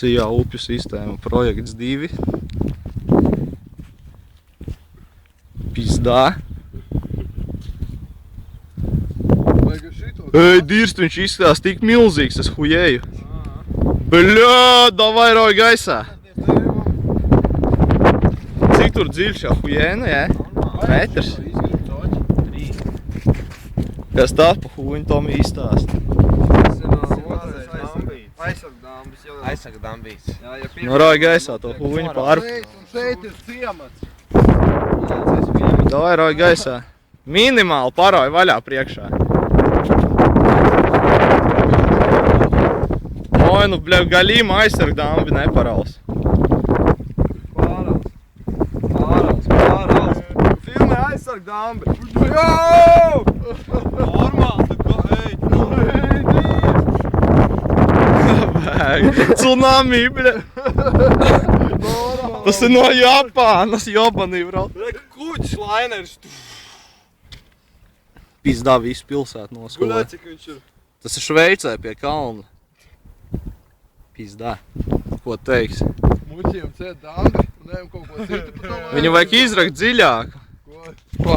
Sijā upju sistēma projekts 2. Pizdā. Ej, dirst, viņš izskatās tik milzīgs, es hujēju. Bļā, davai rauj gaisā. Cik tur dziļš jau hujēnu, jā? Metrs. Kas tā pa huņu Tomi izstāst? Aizsargdambīs. Nu, rauj gaisā to huņu pārpu. Šeit ir ciemats. Davai rauj gaisā. Minimāli parauj vaļā priekšā. Oi, nu, bļau, gaļīma aizsargdambi neparaus. Pārāls. Filmē aizsargdambi. Jau! Normāli, ej. Tsunami, bļa. Tas ir no Japānas, jobanī, brauc. Kuģis lainers. Pizdā visu pilsētu Guļā, noskoloja. cik viņš ir. Tas ir Šveicē pie kalna. Pizdā. Ko teiks? Muļķiem ciet dambi. Un ejam kaut ko citu pa to. Viņu vajag izrakt dziļāk. Ko?